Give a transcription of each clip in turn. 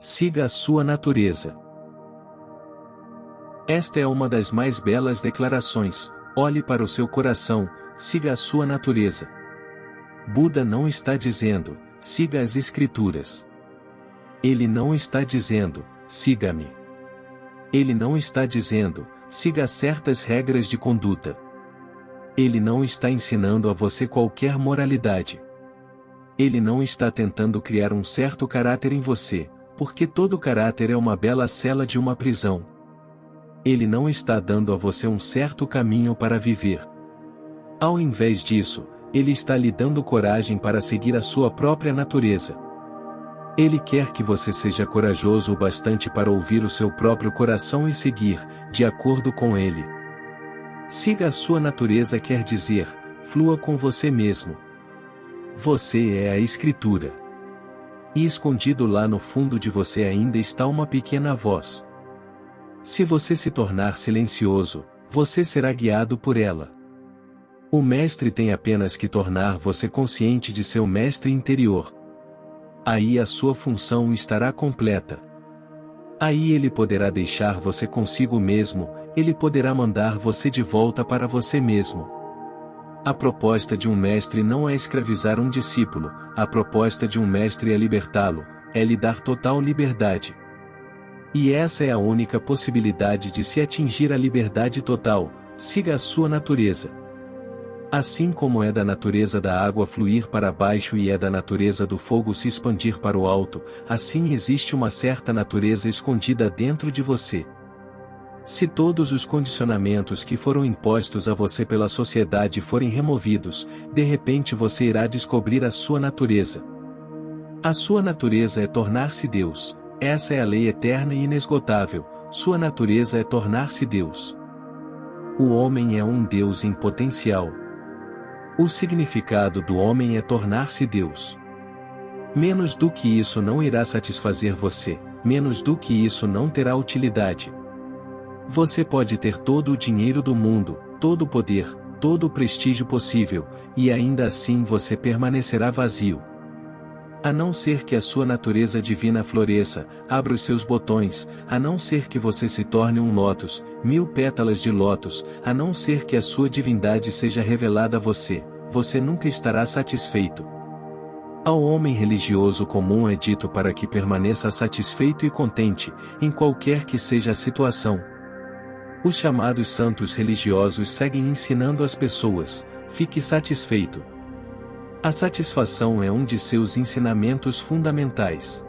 Siga a sua natureza. Esta é uma das mais belas declarações. Olhe para o seu coração, siga a sua natureza. Buda não está dizendo, siga as escrituras. Ele não está dizendo, siga-me. Ele não está dizendo, siga certas regras de conduta. Ele não está ensinando a você qualquer moralidade. Ele não está tentando criar um certo caráter em você, porque todo caráter é uma bela cela de uma prisão. Ele não está dando a você um certo caminho para viver. Ao invés disso, ele está lhe dando coragem para seguir a sua própria natureza. Ele quer que você seja corajoso o bastante para ouvir o seu próprio coração e seguir, de acordo com ele. Siga a sua natureza quer dizer, flua com você mesmo. Você é a Escritura. E escondido lá no fundo de você ainda está uma pequena voz. Se você se tornar silencioso, você será guiado por ela. O mestre tem apenas que tornar você consciente de seu mestre interior. Aí a sua função estará completa. Aí ele poderá deixar você consigo mesmo, ele poderá mandar você de volta para você mesmo. A proposta de um mestre não é escravizar um discípulo, a proposta de um mestre é libertá-lo, é lhe dar total liberdade. E essa é a única possibilidade de se atingir a liberdade total, siga a sua natureza. Assim como é da natureza da água fluir para baixo e é da natureza do fogo se expandir para o alto, assim existe uma certa natureza escondida dentro de você. Se todos os condicionamentos que foram impostos a você pela sociedade forem removidos, de repente você irá descobrir a sua natureza. A sua natureza é tornar-se Deus. Essa é a lei eterna e inesgotável, sua natureza é tornar-se Deus. O homem é um Deus em potencial. O significado do homem é tornar-se Deus. Menos do que isso não irá satisfazer você, menos do que isso não terá utilidade. Você pode ter todo o dinheiro do mundo, todo o poder, todo o prestígio possível, e ainda assim você permanecerá vazio. A não ser que a sua natureza divina floresça, abra os seus botões, a não ser que você se torne um lótus, 1000 pétalas de lótus, a não ser que a sua divindade seja revelada a você, você nunca estará satisfeito. Ao homem religioso comum é dito para que permaneça satisfeito e contente, em qualquer que seja a situação. Os chamados santos religiosos seguem ensinando as pessoas, fique satisfeito. A satisfação é um de seus ensinamentos fundamentais.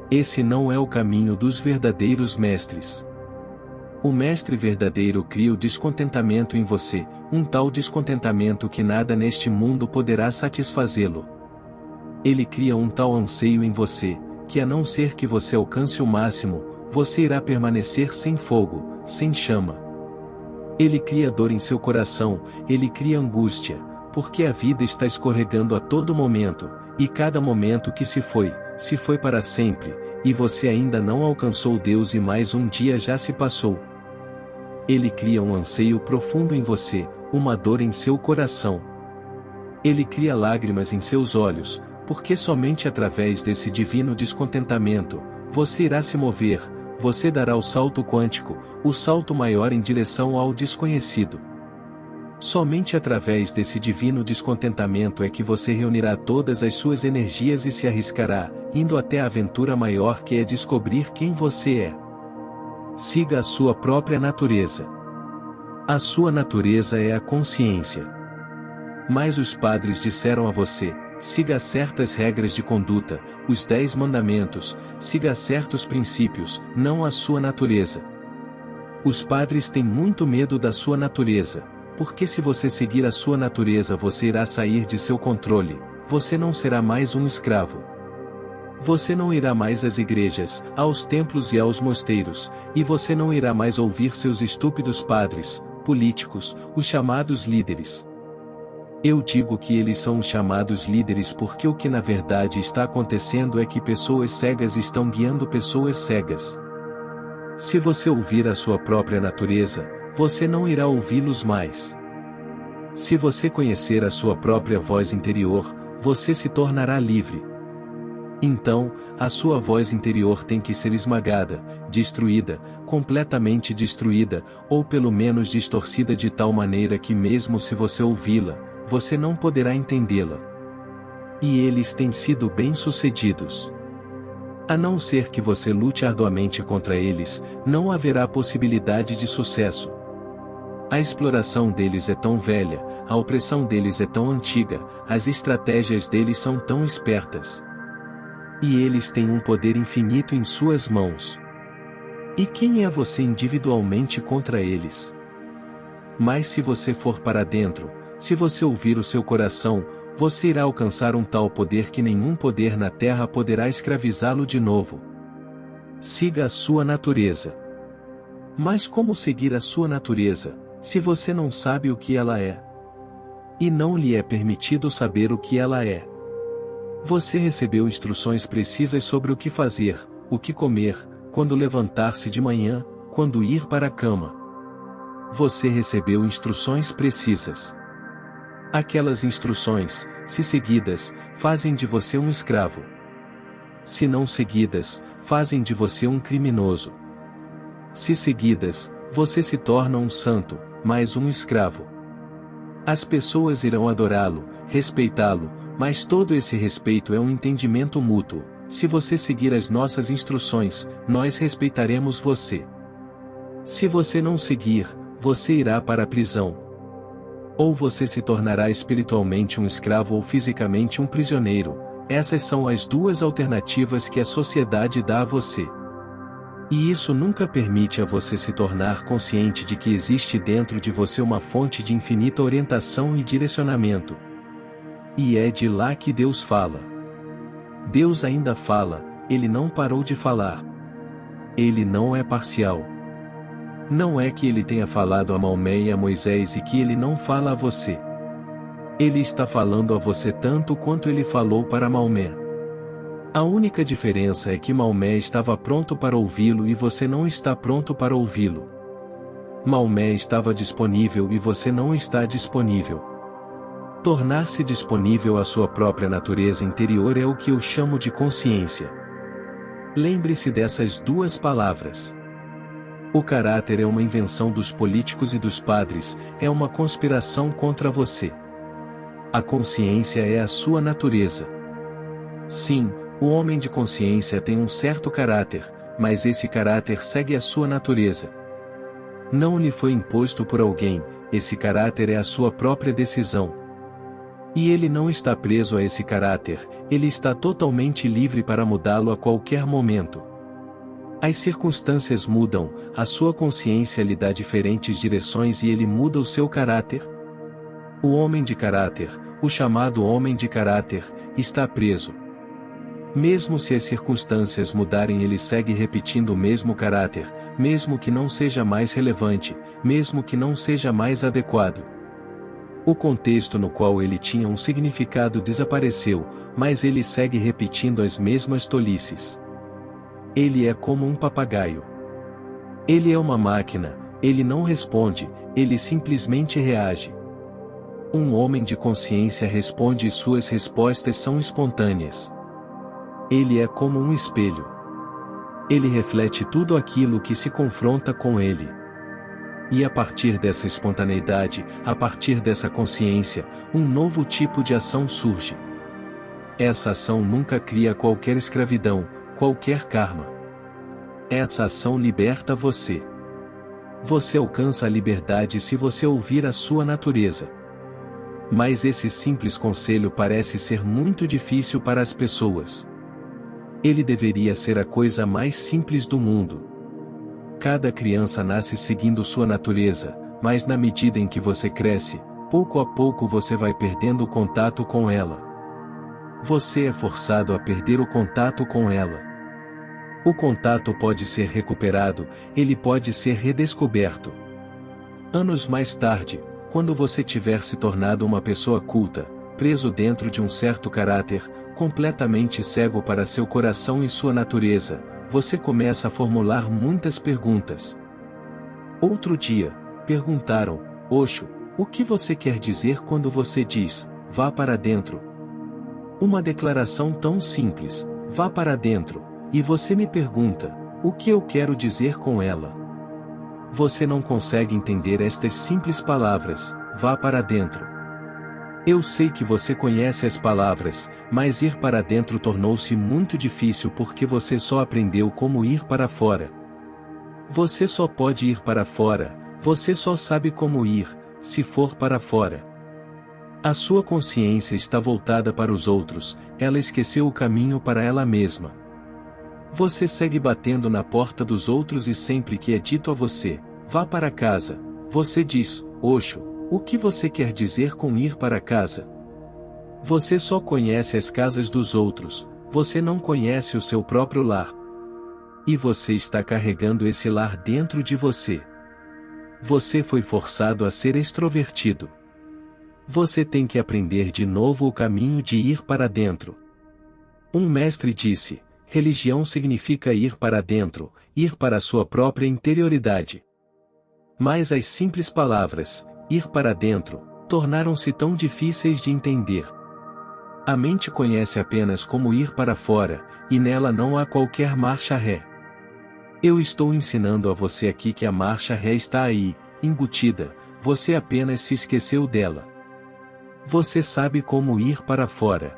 Esse não é o caminho dos verdadeiros mestres. O mestre verdadeiro cria o descontentamento em você, um tal descontentamento que nada neste mundo poderá satisfazê-lo. Ele cria um tal anseio em você, que a não ser que você alcance o máximo, você irá permanecer sem fogo, sem chama. Ele cria dor em seu coração, ele cria angústia, porque a vida está escorregando a todo momento, e cada momento que se foi para sempre, e você ainda não alcançou Deus e mais um dia já se passou. Ele cria um anseio profundo em você, uma dor em seu coração. Ele cria lágrimas em seus olhos, porque somente através desse divino descontentamento, você irá se mover, você dará o salto quântico, o salto maior em direção ao desconhecido. Somente através desse divino descontentamento é que você reunirá todas as suas energias e se arriscará, indo até a aventura maior que é descobrir quem você é. Siga a sua própria natureza. A sua natureza é a consciência. Mas os padres disseram a você, siga certas regras de conduta, os 10 mandamentos, siga certos princípios, não a sua natureza. Os padres têm muito medo da sua natureza. Porque se você seguir a sua natureza você irá sair de seu controle, você não será mais um escravo. Você não irá mais às igrejas, aos templos e aos mosteiros, e você não irá mais ouvir seus estúpidos padres, políticos, os chamados líderes. Eu digo que eles são os chamados líderes porque o que na verdade está acontecendo é que pessoas cegas estão guiando pessoas cegas. Se você ouvir a sua própria natureza, você não irá ouvi-los mais. Se você conhecer a sua própria voz interior, você se tornará livre. Então, a sua voz interior tem que ser esmagada, destruída, completamente destruída, ou pelo menos distorcida de tal maneira que mesmo se você ouvi-la, você não poderá entendê-la. E eles têm sido bem-sucedidos. A não ser que você lute arduamente contra eles, não haverá possibilidade de sucesso. A exploração deles é tão velha, a opressão deles é tão antiga, as estratégias deles são tão espertas. E eles têm um poder infinito em suas mãos. E quem é você individualmente contra eles? Mas se você for para dentro, se você ouvir o seu coração, você irá alcançar um tal poder que nenhum poder na terra poderá escravizá-lo de novo. Siga a sua natureza. Mas como seguir a sua natureza, se você não sabe o que ela é? E não lhe é permitido saber o que ela é. Você recebeu instruções precisas sobre o que fazer, o que comer, quando levantar-se de manhã, quando ir para a cama. Você recebeu instruções precisas. Aquelas instruções, se seguidas, fazem de você um escravo. Se não seguidas, fazem de você um criminoso. Se seguidas, você se torna um santo, mas um escravo. As pessoas irão adorá-lo, respeitá-lo, mas todo esse respeito é um entendimento mútuo. Se você seguir as nossas instruções, nós respeitaremos você. Se você não seguir, você irá para a prisão. Ou você se tornará espiritualmente um escravo ou fisicamente um prisioneiro. Essas são as duas alternativas que a sociedade dá a você. E isso nunca permite a você se tornar consciente de que existe dentro de você uma fonte de infinita orientação e direcionamento. E é de lá que Deus fala. Deus ainda fala, Ele não parou de falar. Ele não é parcial. Não é que Ele tenha falado a Maomé e a Moisés e que Ele não fala a você. Ele está falando a você tanto quanto Ele falou para Maomé. A única diferença é que Maomé estava pronto para ouvi-lo e você não está pronto para ouvi-lo. Maomé estava disponível e você não está disponível. Tornar-se disponível à sua própria natureza interior é o que eu chamo de consciência. Lembre-se dessas duas palavras. O caráter é uma invenção dos políticos e dos padres, é uma conspiração contra você. A consciência é a sua natureza. Sim, o homem de consciência tem um certo caráter, mas esse caráter segue a sua natureza. Não lhe foi imposto por alguém, esse caráter é a sua própria decisão. E ele não está preso a esse caráter, ele está totalmente livre para mudá-lo a qualquer momento. As circunstâncias mudam, a sua consciência lhe dá diferentes direções e ele muda o seu caráter. O homem de caráter, o chamado homem de caráter, está preso. Mesmo se as circunstâncias mudarem, ele segue repetindo o mesmo caráter, mesmo que não seja mais relevante, mesmo que não seja mais adequado. O contexto no qual ele tinha um significado desapareceu, mas ele segue repetindo as mesmas tolices. Ele é como um papagaio. Ele é uma máquina, ele não responde, ele simplesmente reage. Um homem de consciência responde e suas respostas são espontâneas. Ele é como um espelho. Ele reflete tudo aquilo que se confronta com ele. E a partir dessa espontaneidade, a partir dessa consciência, um novo tipo de ação surge. Essa ação nunca cria qualquer escravidão, qualquer karma. Essa ação liberta você. Você alcança a liberdade se você ouvir a sua natureza. Mas esse simples conselho parece ser muito difícil para as pessoas. Ele deveria ser a coisa mais simples do mundo. Cada criança nasce seguindo sua natureza, mas na medida em que você cresce, pouco a pouco você vai perdendo o contato com ela. Você é forçado a perder o contato com ela. O contato pode ser recuperado, ele pode ser redescoberto. Anos mais tarde, quando você tiver se tornado uma pessoa culta, preso dentro de um certo caráter, completamente cego para seu coração e sua natureza, você começa a formular muitas perguntas. Outro dia, perguntaram, Osho, o que você quer dizer quando você diz, vá para dentro? Uma declaração tão simples, vá para dentro, e você me pergunta, o que eu quero dizer com ela? Você não consegue entender estas simples palavras, vá para dentro. Eu sei que você conhece as palavras, mas ir para dentro tornou-se muito difícil porque você só aprendeu como ir para fora. Você só pode ir para fora, você só sabe como ir, se for para fora. A sua consciência está voltada para os outros, ela esqueceu o caminho para ela mesma. Você segue batendo na porta dos outros e sempre que é dito a você, vá para casa, você diz, Osho, o que você quer dizer com ir para casa? Você só conhece as casas dos outros, você não conhece o seu próprio lar. E você está carregando esse lar dentro de você. Você foi forçado a ser extrovertido. Você tem que aprender de novo o caminho de ir para dentro. Um mestre disse, religião significa ir para dentro, ir para a sua própria interioridade. Mas as simples palavras, ir para dentro, tornaram-se tão difíceis de entender. A mente conhece apenas como ir para fora, e nela não há qualquer marcha ré. Eu estou ensinando a você aqui que a marcha ré está aí, embutida, você apenas se esqueceu dela. Você sabe como ir para fora.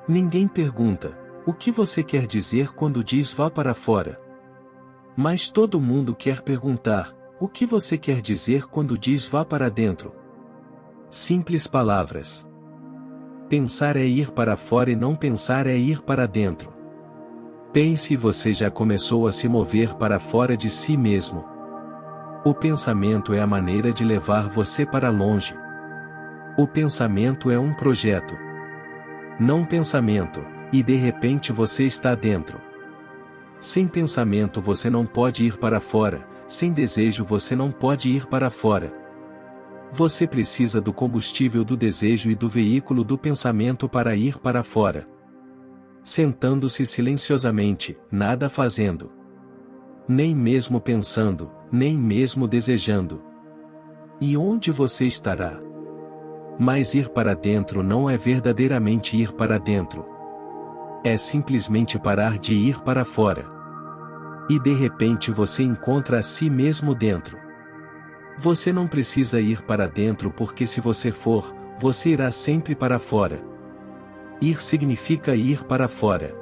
Ninguém pergunta, o que você quer dizer quando diz vá para fora? Mas todo mundo quer perguntar, o que você quer dizer quando diz vá para dentro? Simples palavras. Pensar é ir para fora e não pensar é ir para dentro. Pense e você já começou a se mover para fora de si mesmo. O pensamento é a maneira de levar você para longe. O pensamento é um projeto. Não pensamento, e de repente você está dentro. Sem pensamento você não pode ir para fora, sem desejo você não pode ir para fora. Você precisa do combustível do desejo e do veículo do pensamento para ir para fora. Sentando-se silenciosamente, nada fazendo. Nem mesmo pensando, nem mesmo desejando. E onde você estará? Mas ir para dentro não é verdadeiramente ir para dentro. É simplesmente parar de ir para fora. E de repente você encontra a si mesmo dentro. Você não precisa ir para dentro porque se você for, você irá sempre para fora. Ir significa ir para fora.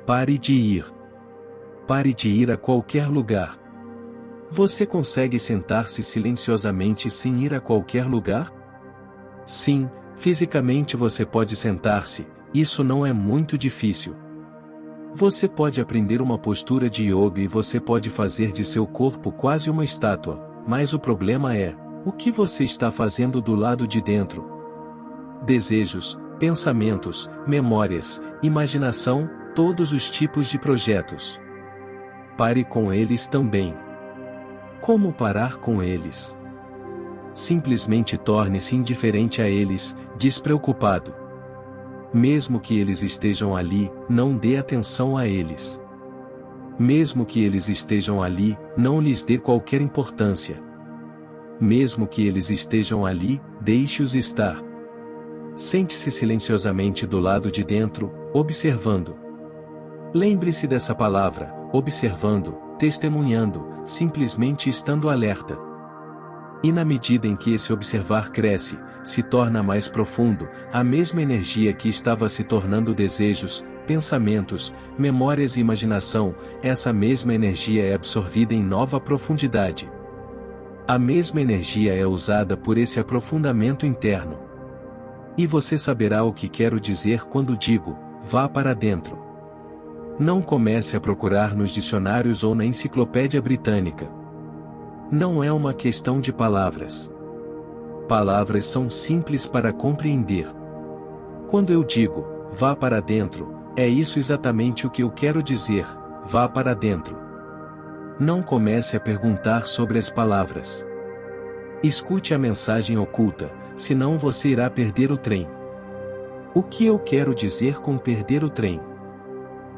Pare de ir. Pare de ir a qualquer lugar. Você consegue sentar-se silenciosamente sem ir a qualquer lugar? Sim, fisicamente você pode sentar-se, isso não é muito difícil. Você pode aprender uma postura de yoga e você pode fazer de seu corpo quase uma estátua, mas o problema é, o que você está fazendo do lado de dentro? Desejos, pensamentos, memórias, imaginação, todos os tipos de projetos. Pare com eles também. Como parar com eles? Simplesmente torne-se indiferente a eles, despreocupado. Mesmo que eles estejam ali, não dê atenção a eles. Mesmo que eles estejam ali, não lhes dê qualquer importância. Mesmo que eles estejam ali, deixe-os estar. Sente-se silenciosamente do lado de dentro, observando. Lembre-se dessa palavra, observando, testemunhando, simplesmente estando alerta. E na medida em que esse observar cresce, se torna mais profundo, a mesma energia que estava se tornando desejos, pensamentos, memórias e imaginação, essa mesma energia é absorvida em nova profundidade. A mesma energia é usada por esse aprofundamento interno. E você saberá o que quero dizer quando digo, vá para dentro. Não comece a procurar nos dicionários ou na enciclopédia britânica. Não é uma questão de palavras. Palavras são simples para compreender. Quando eu digo, vá para dentro, é isso exatamente o que eu quero dizer, vá para dentro. Não comece a perguntar sobre as palavras. Escute a mensagem oculta, senão você irá perder o trem. O que eu quero dizer com perder o trem?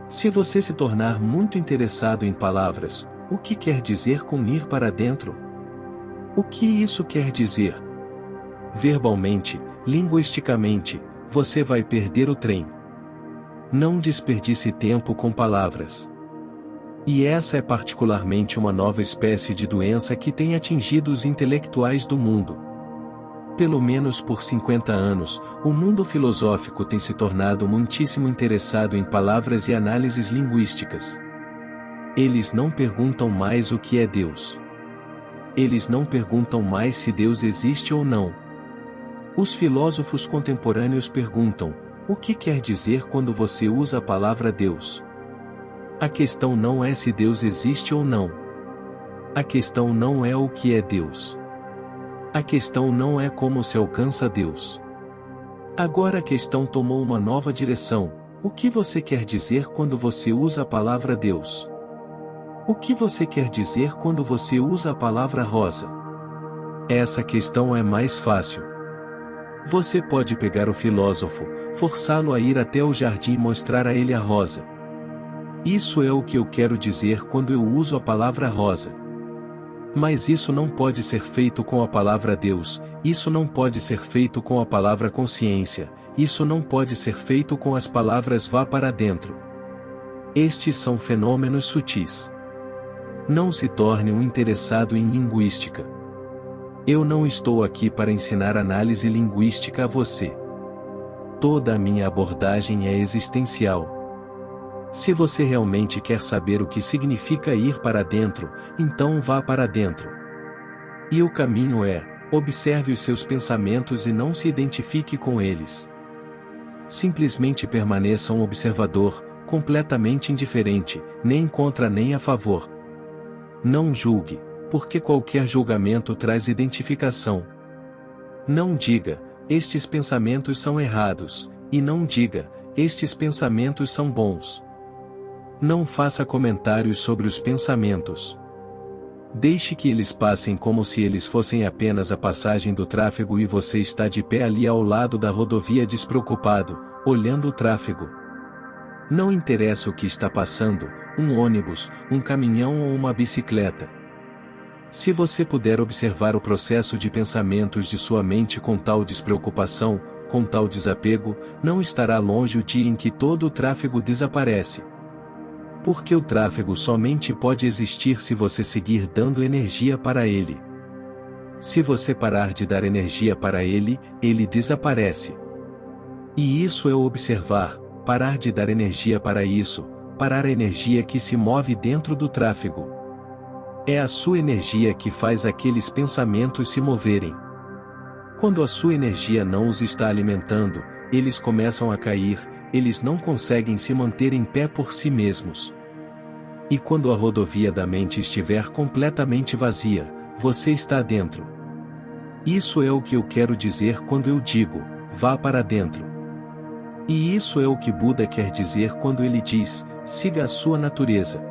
Se você se tornar muito interessado em palavras, o que quer dizer com ir para dentro? O que isso quer dizer? Verbalmente, linguisticamente, você vai perder o trem. Não desperdice tempo com palavras. E essa é particularmente uma nova espécie de doença que tem atingido os intelectuais do mundo. Pelo menos por 50 anos, o mundo filosófico tem se tornado muitíssimo interessado em palavras e análises linguísticas. Eles não perguntam mais o que é Deus. Eles não perguntam mais se Deus existe ou não. Os filósofos contemporâneos perguntam: o que quer dizer quando você usa a palavra Deus? A questão não é se Deus existe ou não. A questão não é o que é Deus. A questão não é como se alcança Deus. Agora a questão tomou uma nova direção: o que você quer dizer quando você usa a palavra Deus? O que você quer dizer quando você usa a palavra rosa? Essa questão é mais fácil. Você pode pegar o filósofo, forçá-lo a ir até o jardim e mostrar a ele a rosa. Isso é o que eu quero dizer quando eu uso a palavra rosa. Mas isso não pode ser feito com a palavra Deus, isso não pode ser feito com a palavra consciência, isso não pode ser feito com as palavras vá para dentro. Estes são fenômenos sutis. Não se torne um interessado em linguística. Eu não estou aqui para ensinar análise linguística a você. Toda a minha abordagem é existencial. Se você realmente quer saber o que significa ir para dentro, então vá para dentro. E o caminho é: observe os seus pensamentos e não se identifique com eles. Simplesmente permaneça um observador, completamente indiferente, nem contra nem a favor. Não julgue, porque qualquer julgamento traz identificação. Não diga: estes pensamentos são errados, e não diga: estes pensamentos são bons. Não faça comentários sobre os pensamentos. Deixe que eles passem como se eles fossem apenas a passagem do tráfego e você está de pé ali ao lado da rodovia despreocupado, olhando o tráfego. Não interessa o que está passando, um ônibus, um caminhão ou uma bicicleta. Se você puder observar o processo de pensamentos de sua mente com tal despreocupação, com tal desapego, não estará longe o dia em que todo o tráfego desaparece. Porque o tráfego somente pode existir se você seguir dando energia para ele. Se você parar de dar energia para ele, ele desaparece. E isso é o observar, parar de dar energia para isso, parar a energia que se move dentro do tráfego. É a sua energia que faz aqueles pensamentos se moverem. Quando a sua energia não os está alimentando, eles começam a cair, eles não conseguem se manter em pé por si mesmos. E quando a rodovia da mente estiver completamente vazia, você está dentro. Isso é o que eu quero dizer quando eu digo: vá para dentro. E isso é o que Buda quer dizer quando ele diz: siga a sua natureza.